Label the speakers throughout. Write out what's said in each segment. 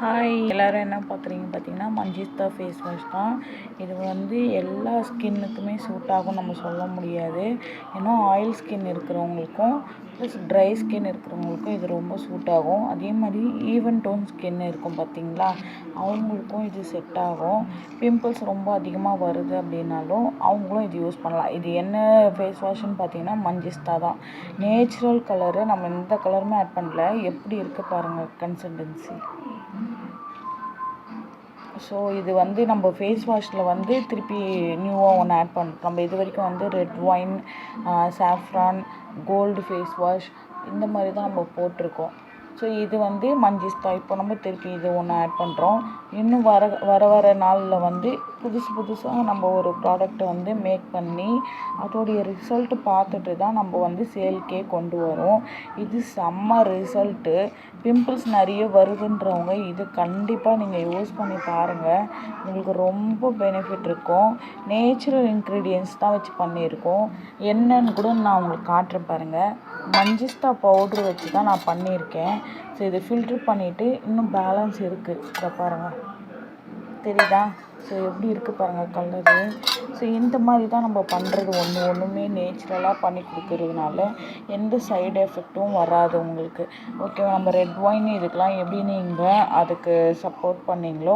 Speaker 1: Hi எல்லோரும் என்ன பார்க்குறீங்க பார்த்தீங்கன்னா மஞ்சிஸ்தா ஃபேஸ் வாஷ் தான். இது வந்து எல்லா ஸ்கின்னுக்குமே சூட் ஆகும் நம்ம சொல்ல முடியாது. ஏன்னா ஆயில் ஸ்கின் இருக்கிறவங்களுக்கும் ப்ளஸ் ட்ரை ஸ்கின் இருக்கிறவங்களுக்கும் இது ரொம்ப சூட் ஆகும். அதே மாதிரி ஈவன் டோன் ஸ்கின் இருக்கும் பார்த்தீங்களா, அவங்களுக்கும் இது செட் ஆகும். பிம்பிள்ஸ் ரொம்ப அதிகமாக வருது அப்படின்னாலும் அவங்களும் இது யூஸ் பண்ணலாம். இது என்ன ஃபேஸ் வாஷ்ன்னு பார்த்தீங்கன்னா மஞ்சிஸ்தா தான். நேச்சுரல் கலரு, நம்ம எந்த கலருமே ஆட் பண்ணல. எப்படி இருக்குது பாருங்கள் கன்சிஸ்டன்சி. ஸோ இது வந்து நம்ம ஃபேஸ் வாஷில் வந்து திருப்பி நியூவாக ஒன்று ஆட் பண்ணுறோம். நம்ம இது வரைக்கும் வந்து red wine, saffron, gold face wash இந்த மாதிரி தான் நம்ம போட்டிருக்கோம். ஸோ இது வந்து மஞ்சிஸ்தா. இப்போ நம்ம திருப்பி இது ஒன்று ஆட் பண்ணுறோம். இன்னும் வர நாளில் வந்து புதுசாக நம்ம ஒரு ப்ராடக்ட்டை வந்து மேக் பண்ணி அதோடைய ரிசல்ட்டு பார்த்துட்டு தான் நம்ம வந்து சேல்க்கே கொண்டு வரோம். இது செம்ம ரிசல்ட்டு. பிம்பிள்ஸ் நிறைய வருதுன்றவங்க இது கண்டிப்பாக நீங்கள் யூஸ் பண்ணி பாருங்கள். உங்களுக்கு ரொம்ப பெனிஃபிட் இருக்கும். நேச்சுரல் இன்க்ரீடியன்ட்ஸ் தான் வச்சு பண்ணியிருக்கோம். என்னன்னு கூட நான் உங்களுக்கு காட்டுறேன் பாருங்கள். மஞ்சிஸ்தா பவுட்ரு வச்சு தான் நான் பண்ணியிருக்கேன். ஸோ இதை ஃபில்ட்ரு பண்ணிவிட்டு இன்னும் பேலன்ஸ் இருக்குது. இதை பாருங்கள், தெரியுதா? ஸோ எப்படி இருக்குது பாருங்கள் கலரு. ஸோ இந்த மாதிரி தான் நம்ம பண்ணுறது. ஒன்றுமே நேச்சுரலாக பண்ணி கொடுக்கறதுனால எந்த சைடு எஃபெக்ட்டும் வராது உங்களுக்கு. ஓகேவா? நம்ம ரெட் ஒயின் இதுக்கெலாம் எப்படி நீங்கள் அதுக்கு சப்போர்ட் பண்ணிங்களோ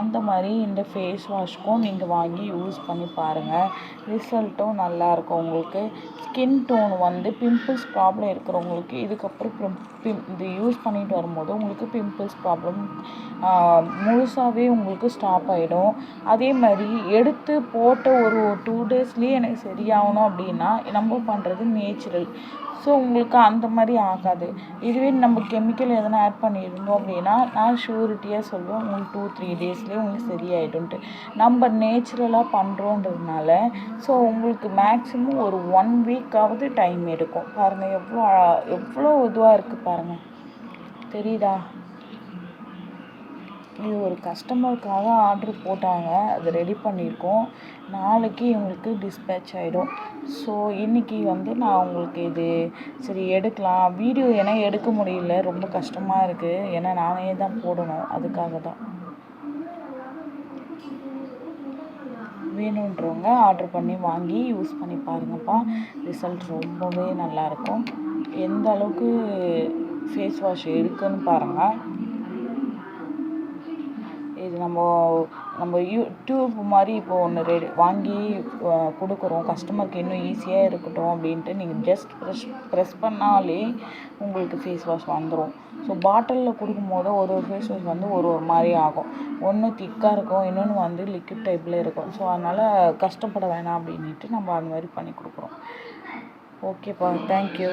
Speaker 1: அந்த மாதிரி இந்த ஃபேஸ் வாஷ்க்கும் நீங்கள் வாங்கி யூஸ் பண்ணி பாருங்கள். ரிசல்ட்டும் நல்லாயிருக்கும் உங்களுக்கு. ஸ்கின் டோன் வந்து பிம்பிள்ஸ் ப்ராப்ளம் இருக்கிறவங்களுக்கு இதுக்கப்புறம் இது யூஸ் பண்ணிட்டு வரும்போது உங்களுக்கு பிம்பிள்ஸ் ப்ராப்ளம் முழுசாகவே உங்களுக்கு ஸ்டாப் ஆகிடும். அதே மாதிரி எடுத்து போட்ட ஒரு 2 டேஸ்லேயே எனக்கு சரியாகணும் அப்படின்னா நம்ம பண்ணுறது நேச்சுரல். ஸோ உங்களுக்கு அந்த மாதிரி ஆகாது. இதுவே நம்ம கெமிக்கல் எதனா ஆட் பண்ணியிருந்தோம் அப்படின்னா நான் ஷூரிட்டியாக சொல்லுவேன் உங்களுக்கு 2-3 டேஸ்லேயே உங்களுக்கு சரியாயிடும்ன்ட்டு. நம்ம நேச்சுரலாக பண்ணுறோன்றதுனால ஸோ உங்களுக்கு மேக்ஸிமம் ஒரு 1 வீக்காவது டைம் எடுக்கும். பாருங்கள் எவ்வளோ இதுவாக இருக்குது பாருங்கள், தெரியுதா? இது ஒரு கஸ்டமருக்காக ஆர்ட்ரு போட்டாங்க, அது ரெடி பண்ணியிருக்கோம். நாளைக்கு இவங்களுக்கு டிஸ்பேட்ச் ஆகிடும். ஸோ இன்றைக்கி வந்து நான் உங்களுக்கு இது சரி எடுக்கலாம் வீடியோ, ஏன்னா எடுக்க முடியல, ரொம்ப கஷ்டமாக இருக்குது. ஏன்னா நானே தான் போடணும், அதுக்காக தான். வேணுன்றவங்க ஆர்ட்ரு பண்ணி வாங்கி யூஸ் பண்ணி பாருங்கப்பா. ரிசல்ட் ரொம்பவே நல்லாயிருக்கும். எந்த அளவுக்கு ஃபேஸ் வாஷ் இருக்குதுன்னு பாருங்கள். இது நம்ம டியூப் மாதிரி இப்போ ஒன்று வாங்கி கொடுக்குறோம் கஸ்டமருக்கு, இன்னும் ஈஸியாக இருக்கட்டும் அப்படின்ட்டு. நீங்கள் ஜஸ்ட் ப்ரெஸ் பண்ணாலே உங்களுக்கு ஃபேஸ் வாஷ் வந்துடும். ஸோ பாட்டிலில் கொடுக்கும்போது ஒரு ஃபேஸ் வாஷ் வந்து ஒரு மாதிரி ஆகும். ஒன்று திக்காக இருக்கும், இன்னொன்று வந்து லிக்விட் டைப்பில் இருக்கும். ஸோ அதனால் கஷ்டப்பட வேணாம் அப்படின்ட்டு நம்ம அந்த மாதிரி பண்ணி கொடுக்குறோம். ஓகேப்பா, தேங்க்யூ.